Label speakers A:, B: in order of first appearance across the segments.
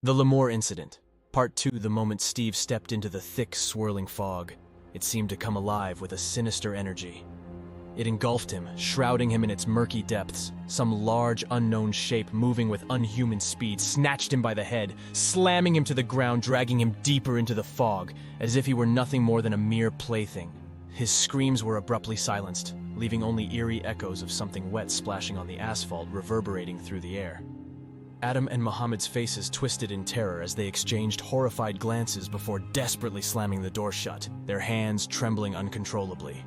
A: The Lemoore incident. Part 2. The moment Steve stepped into the thick, swirling fog. It seemed to come alive with a sinister energy. It engulfed him, shrouding him in its murky depths. Some large, unknown shape moving with unhuman speed snatched him by the head, slamming him to the ground, dragging him deeper into the fog, as if he were nothing more than a mere plaything. His screams were abruptly silenced, leaving only eerie echoes of something wet splashing on the asphalt reverberating through the air. Adam and Mohammed's faces twisted in terror as they exchanged horrified glances before desperately slamming the door shut, their hands trembling uncontrollably.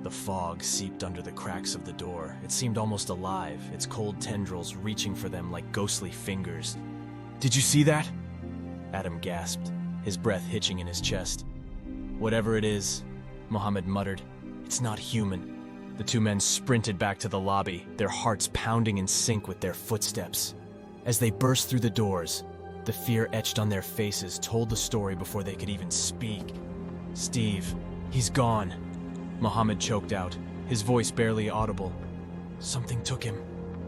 A: The fog seeped under the cracks of the door. It seemed almost alive, its cold tendrils reaching for them like ghostly fingers. "Did you see that?" Adam gasped, his breath hitching in his chest. "Whatever it is," Mohammed muttered, "it's not human." The two men sprinted back to the lobby, their hearts pounding in sync with their footsteps. As they burst through the doors, the fear etched on their faces told the story before they could even speak. "Steve, he's gone," Mohammed choked out, his voice barely audible. "Something took him,"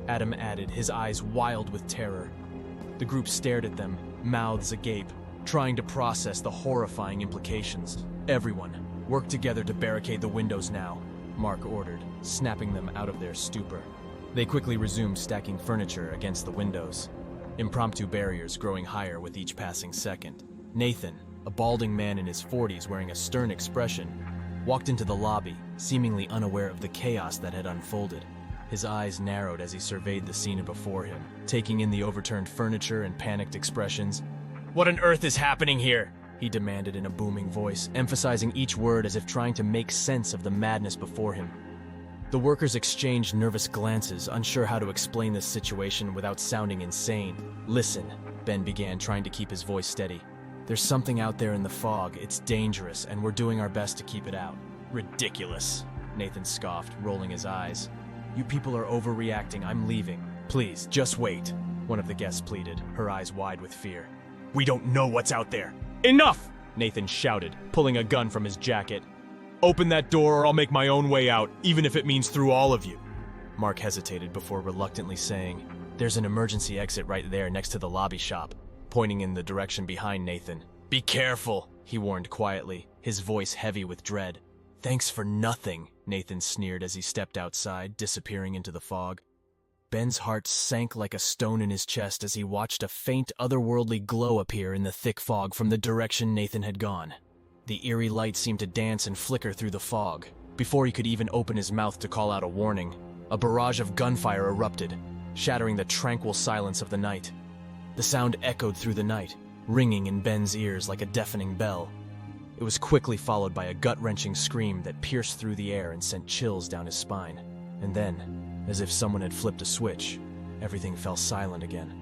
A: Adam added, his eyes wild with terror. The group stared at them, mouths agape, trying to process the horrifying implications. "Everyone, work together to barricade the windows now," Mark ordered, snapping them out of their stupor. They quickly resumed stacking furniture against the windows, impromptu barriers growing higher with each passing second. Nathan, a balding man in his 40s wearing a stern expression, walked into the lobby, seemingly unaware of the chaos that had unfolded. His eyes narrowed as he surveyed the scene before him, taking in the overturned furniture and panicked expressions. "What on earth is happening here?" he demanded in a booming voice, emphasizing each word as if trying to make sense of the madness before him. The workers exchanged nervous glances, unsure how to explain this situation without sounding insane. "Listen," Ben began, trying to keep his voice steady. "There's something out there in the fog. It's dangerous, and we're doing our best to keep it out." "Ridiculous," Nathan scoffed, rolling his eyes. "You people are overreacting. I'm leaving." "Please, just wait," one of the guests pleaded, her eyes wide with fear. "We don't know what's out there." "Enough!" Nathan shouted, pulling a gun from his jacket. "Open that door or I'll make my own way out, even if it means through all of you." Mark hesitated before reluctantly saying, "There's an emergency exit right there next to the lobby shop," pointing in the direction behind Nathan. "Be careful," he warned quietly, his voice heavy with dread. "Thanks for nothing," Nathan sneered as he stepped outside, disappearing into the fog. Ben's heart sank like a stone in his chest as he watched a faint, otherworldly glow appear in the thick fog from the direction Nathan had gone. The eerie light seemed to dance and flicker through the fog. Before he could even open his mouth to call out a warning, a barrage of gunfire erupted, shattering the tranquil silence of the night. The sound echoed through the night, ringing in Ben's ears like a deafening bell. It was quickly followed by a gut-wrenching scream that pierced through the air and sent chills down his spine. And then, as if someone had flipped a switch, everything fell silent again.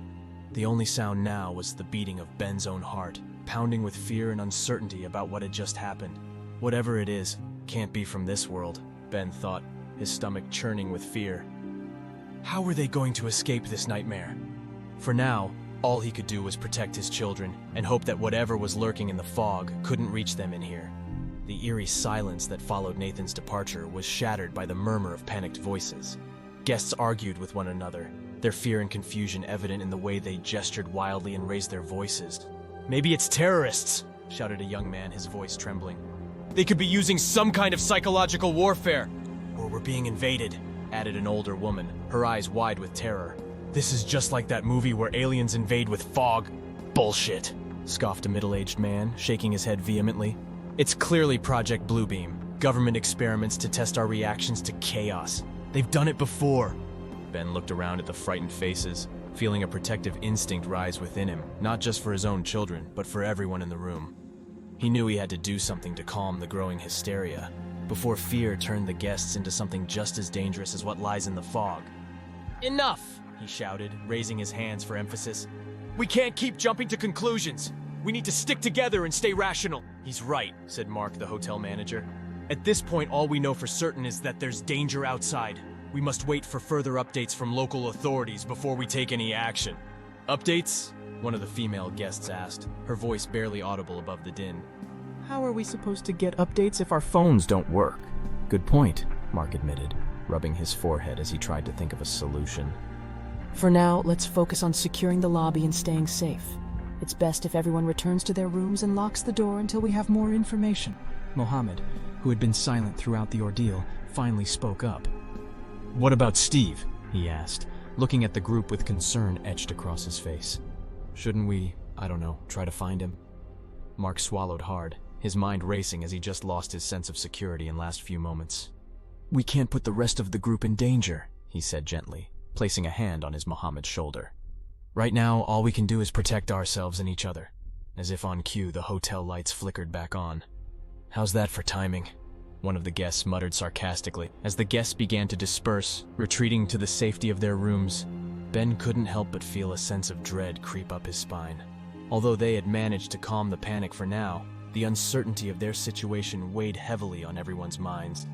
A: The only sound now was the beating of Ben's own heart, pounding with fear and uncertainty about what had just happened. Whatever it is, can't be from this world, Ben thought, his stomach churning with fear. How were they going to escape this nightmare? For now, all he could do was protect his children and hope that whatever was lurking in the fog couldn't reach them in here. The eerie silence that followed Nathan's departure was shattered by the murmur of panicked voices. Guests argued with one another, their fear and confusion evident in the way they gestured wildly and raised their voices. "Maybe it's terrorists," shouted a young man, his voice trembling. "They could be using some kind of psychological warfare." "Or we're being invaded," added an older woman, her eyes wide with terror. "This is just like that movie where aliens invade with fog." "Bullshit," scoffed a middle-aged man, shaking his head vehemently. "It's clearly Project Bluebeam, government experiments to test our reactions to chaos. They've done it before." Ben looked around at the frightened faces, feeling a protective instinct rise within him, not just for his own children, but for everyone in the room. He knew he had to do something to calm the growing hysteria, before fear turned the guests into something just as dangerous as what lies in the fog. "Enough!" he shouted, raising his hands for emphasis. "We can't keep jumping to conclusions. We need to stick together and stay rational." "He's right," said Mark, the hotel manager. "At this point, all we know for certain is that there's danger outside. We must wait for further updates from local authorities before we take any action." "Updates?" one of the female guests asked, her voice barely audible above the din.
B: "How are we supposed to get updates if our phones don't work?" "Good point," Mark admitted, rubbing his forehead as he tried to think of a solution.
C: For now, let's focus on securing the lobby and staying safe. It's best if everyone returns to their rooms and locks the door until we have more information.
B: Mohammed, who had been silent throughout the ordeal, finally spoke up.
A: What about Steve?
B: He asked, looking at the group with concern etched across his face. Shouldn't we, try to find him? Mark swallowed hard, his mind racing as he just lost his sense of security in last few moments. We can't put the rest of the group in danger, he said gently, placing a hand on his Mohammed's shoulder. Right now, all we can do is protect ourselves and each other. As if on cue, the hotel lights flickered back on. How's that for timing? One of the guests muttered sarcastically. As the guests began to disperse, retreating to the safety of their rooms, Ben couldn't help but feel a sense of dread creep up his spine. Although they had managed to calm the panic for now, the uncertainty of their situation weighed heavily on everyone's minds.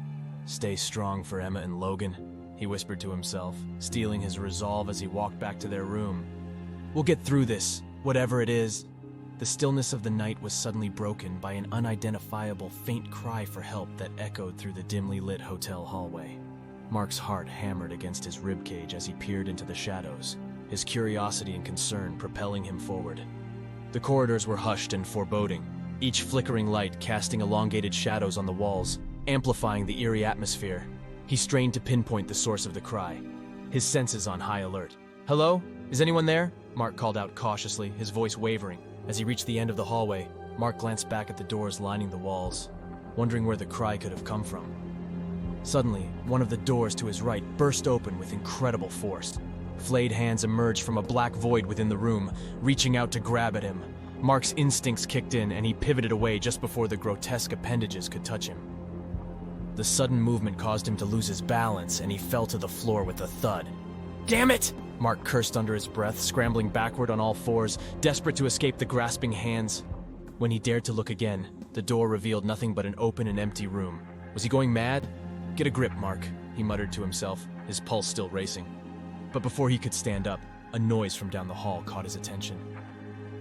B: Stay strong for Emma and Logan, he whispered to himself, steeling his resolve as he walked back to their room. We'll get through this, whatever it is. The stillness of the night was suddenly broken by an unidentifiable faint cry for help that echoed through the dimly lit hotel hallway. Mark's heart hammered against his ribcage as he peered into the shadows, his curiosity and concern propelling him forward. The corridors were hushed and foreboding, each flickering light casting elongated shadows on the walls, amplifying the eerie atmosphere. He strained to pinpoint the source of the cry, his senses on high alert. Hello? Is anyone there? Mark called out cautiously, his voice wavering. As he reached the end of the hallway, Mark glanced back at the doors lining the walls, wondering where the cry could have come from. Suddenly, one of the doors to his right burst open with incredible force. Flayed hands emerged from a black void within the room, reaching out to grab at him. Mark's instincts kicked in and he pivoted away just before the grotesque appendages could touch him. The sudden movement caused him to lose his balance and he fell to the floor with a thud. Damn it! Mark cursed under his breath, scrambling backward on all fours, desperate to escape the grasping hands. When he dared to look again, the door revealed nothing but an open and empty room. Was he going mad? Get a grip, Mark, he muttered to himself, his pulse still racing. But before he could stand up, a noise from down the hall caught his attention.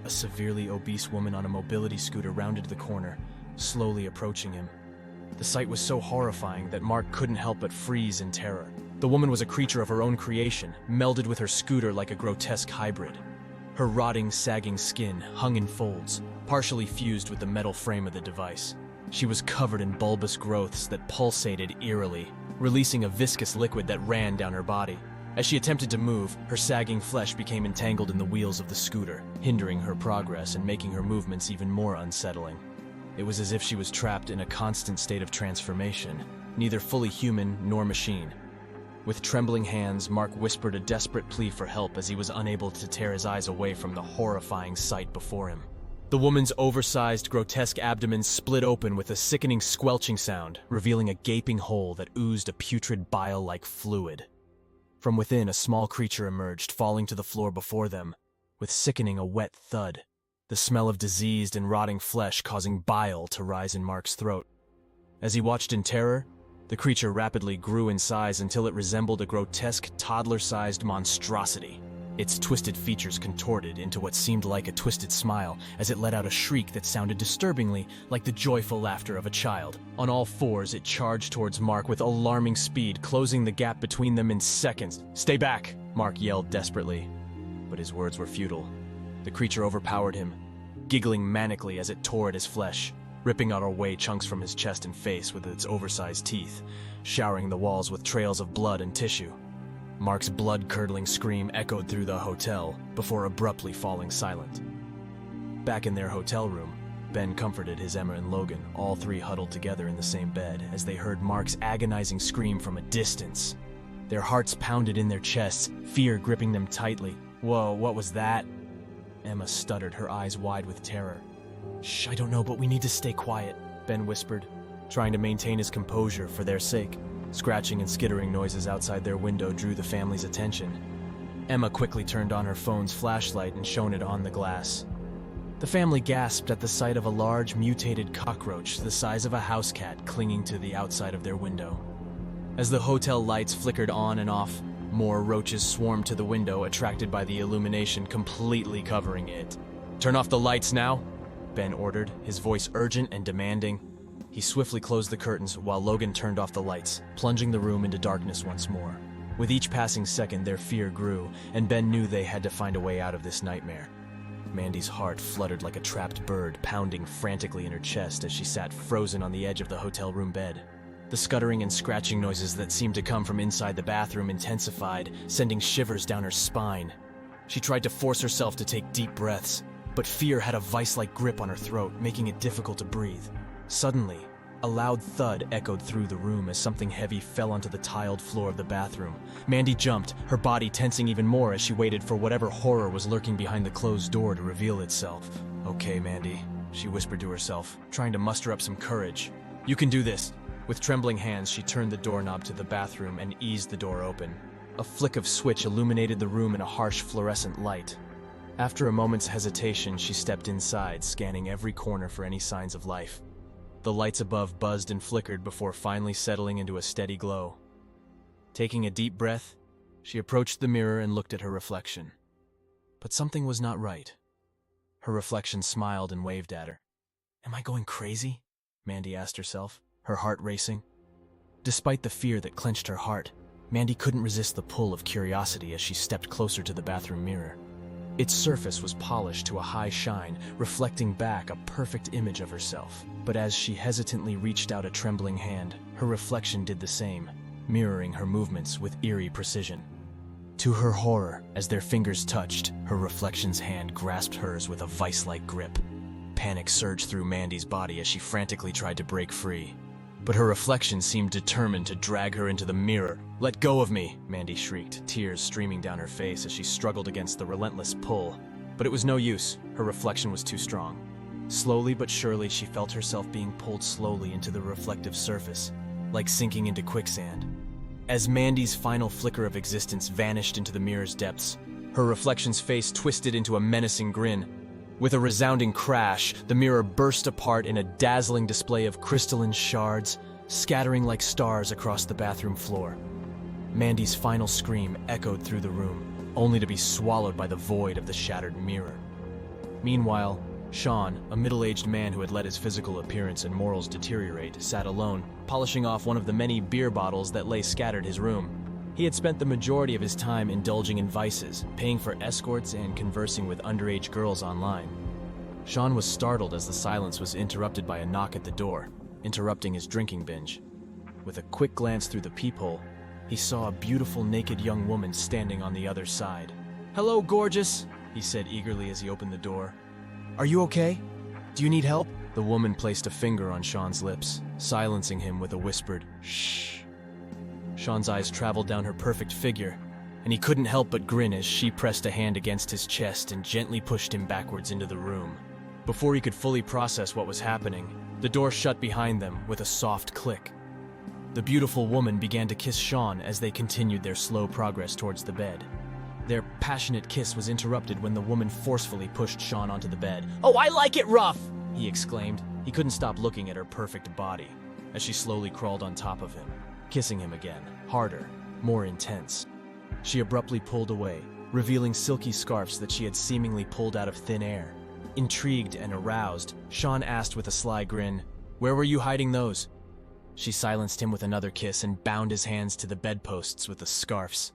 B: A severely obese woman on a mobility scooter rounded the corner, slowly approaching him. The sight was so horrifying that Mark couldn't help but freeze in terror. The woman was a creature of her own creation, melded with her scooter like a grotesque hybrid. Her rotting, sagging skin hung in folds, partially fused with the metal frame of the device. She was covered in bulbous growths that pulsated eerily, releasing a viscous liquid that ran down her body. As she attempted to move, her sagging flesh became entangled in the wheels of the scooter, hindering her progress and making her movements even more unsettling. It was as if she was trapped in a constant state of transformation, neither fully human nor machine. With trembling hands, Mark whispered a desperate plea for help as he was unable to tear his eyes away from the horrifying sight before him. The woman's oversized, grotesque abdomen split open with a sickening squelching sound, revealing a gaping hole that oozed a putrid bile-like fluid. From within, a small creature emerged, falling to the floor before them, with sickening a wet thud, the smell of diseased and rotting flesh causing bile to rise in Mark's throat. As he watched in terror, the creature rapidly grew in size until it resembled a grotesque, toddler-sized monstrosity. Its twisted features contorted into what seemed like a twisted smile as it let out a shriek that sounded disturbingly like the joyful laughter of a child. On all fours, it charged towards Mark with alarming speed, closing the gap between them in seconds. "Stay back!" Mark yelled desperately. But his words were futile. The creature overpowered him, giggling manically as it tore at his flesh, ripping out away chunks from his chest and face with its oversized teeth, showering the walls with trails of blood and tissue. Mark's blood-curdling scream echoed through the hotel before abruptly falling silent. Back in their hotel room, Ben comforted his Emma and Logan, all three huddled together in the same bed as they heard Mark's agonizing scream from a distance. Their hearts pounded in their chests, fear gripping them tightly. "Whoa, what was that?" Emma stuttered, her eyes wide with terror. "Shh, I don't know, but we need to stay quiet," Ben whispered, trying to maintain his composure for their sake. Scratching and skittering noises outside their window drew the family's attention. Emma quickly turned on her phone's flashlight and shone it on the glass. The family gasped at the sight of a large, mutated cockroach the size of a house cat clinging to the outside of their window. As the hotel lights flickered on and off, more roaches swarmed to the window, attracted by the illumination completely covering it. "Turn off the lights now," Ben ordered, his voice urgent and demanding. He swiftly closed the curtains while Logan turned off the lights, plunging the room into darkness once more. With each passing second, their fear grew, and Ben knew they had to find a way out of this nightmare.
A: Mandy's heart fluttered like a trapped bird, pounding frantically in her chest as she sat frozen on the edge of the hotel room bed. The scuttering and scratching noises that seemed to come from inside the bathroom intensified, sending shivers down her spine. She tried to force herself to take deep breaths, but fear had a vice-like grip on her throat, making it difficult to breathe. Suddenly, a loud thud echoed through the room as something heavy fell onto the tiled floor of the bathroom. Mandy jumped, her body tensing even more as she waited for whatever horror was lurking behind the closed door to reveal itself. "Okay, Mandy," she whispered to herself, trying to muster up some courage. "You can do this." With trembling hands, she turned the doorknob to the bathroom and eased the door open. A flick of switch illuminated the room in a harsh fluorescent light. After a moment's hesitation, she stepped inside, scanning every corner for any signs of life. The lights above buzzed and flickered before finally settling into a steady glow. Taking a deep breath, she approached the mirror and looked at her reflection. But something was not right. Her reflection smiled and waved at her. "Am I going crazy?" Mandy asked herself, her heart racing. Despite the fear that clenched her heart, Mandy couldn't resist the pull of curiosity as she stepped closer to the bathroom mirror. Its surface was polished to a high shine, reflecting back a perfect image of herself. But as she hesitantly reached out a trembling hand, her reflection did the same, mirroring her movements with eerie precision. To her horror, as their fingers touched, her reflection's hand grasped hers with a vice-like grip. Panic surged through Mandy's body as she frantically tried to break free. But her reflection seemed determined to drag her into the mirror. "Let go of me!" Mandy shrieked, tears streaming down her face as she struggled against the relentless pull. But it was no use. Her reflection was too strong. Slowly but surely, she felt herself being pulled slowly into the reflective surface, like sinking into quicksand. As Mandy's final flicker of existence vanished into the mirror's depths, her reflection's face twisted into a menacing grin. With a resounding crash, the mirror burst apart in a dazzling display of crystalline shards, scattering like stars across the bathroom floor. Mandy's final scream echoed through the room, only to be swallowed by the void of the shattered mirror. Meanwhile, Sean, a middle-aged man who had let his physical appearance and morals deteriorate, sat alone, polishing off one of the many beer bottles that lay scattered his room. He had spent the majority of his time indulging in vices, paying for escorts and conversing with underage girls online. Sean was startled as the silence was interrupted by a knock at the door, interrupting his drinking binge. With a quick glance through the peephole, he saw a beautiful naked young woman standing on the other side. "Hello, gorgeous," he said eagerly as he opened the door. "Are you okay? Do you need help?" The woman placed a finger on Sean's lips, silencing him with a whispered, "Shh." Sean's eyes traveled down her perfect figure, and he couldn't help but grin as she pressed a hand against his chest and gently pushed him backwards into the room. Before he could fully process what was happening, the door shut behind them with a soft click. The beautiful woman began to kiss Sean as they continued their slow progress towards the bed. Their passionate kiss was interrupted when the woman forcefully pushed Sean onto the bed. "Oh, I like it rough!" he exclaimed. He couldn't stop looking at her perfect body as she slowly crawled on top of him, kissing him again, harder, more intense. She abruptly pulled away, revealing silky scarves that she had seemingly pulled out of thin air. Intrigued and aroused, Sean asked with a sly grin, "Where were you hiding those?" She silenced him with another kiss and bound his hands to the bedposts with the scarves.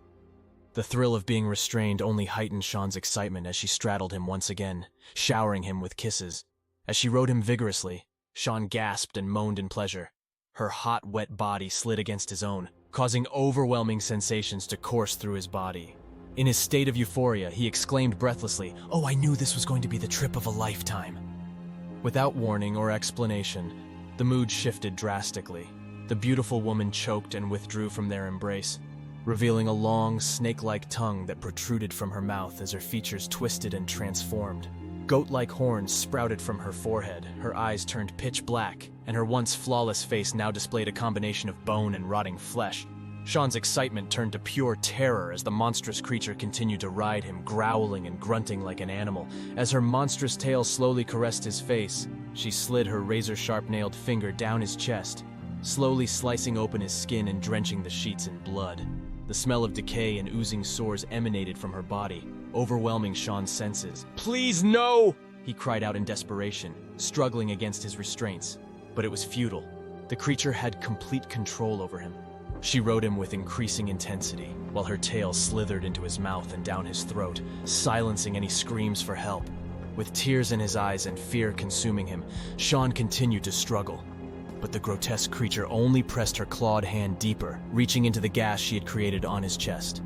A: The thrill of being restrained only heightened Sean's excitement as she straddled him once again, showering him with kisses. As she rode him vigorously, Sean gasped and moaned in pleasure. Her hot, wet body slid against his own, causing overwhelming sensations to course through his body. In his state of euphoria, he exclaimed breathlessly, "Oh, I knew this was going to be the trip of a lifetime." Without warning or explanation, the mood shifted drastically. The beautiful woman choked and withdrew from their embrace, revealing a long, snake-like tongue that protruded from her mouth as her features twisted and transformed. Goat-like horns sprouted from her forehead, her eyes turned pitch black, and her once flawless face now displayed a combination of bone and rotting flesh. Sean's excitement turned to pure terror as the monstrous creature continued to ride him, growling and grunting like an animal. As her monstrous tail slowly caressed his face, she slid her razor-sharp nailed finger down his chest, slowly slicing open his skin and drenching the sheets in blood. The smell of decay and oozing sores emanated from her body, overwhelming Sean's senses. "Please, no!" he cried out in desperation, struggling against his restraints. But it was futile. The creature had complete control over him. She rode him with increasing intensity, while her tail slithered into his mouth and down his throat, silencing any screams for help. With tears in his eyes and fear consuming him, Sean continued to struggle. But the grotesque creature only pressed her clawed hand deeper, reaching into the gash she had created on his chest.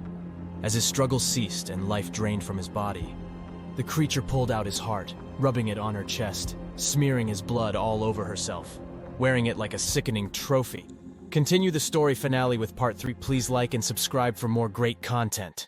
A: As his struggle ceased and life drained from his body, the creature pulled out his heart, rubbing it on her chest, smearing his blood all over herself, wearing it like a sickening trophy. Continue the story finale with part 3. Please like and subscribe for more great content.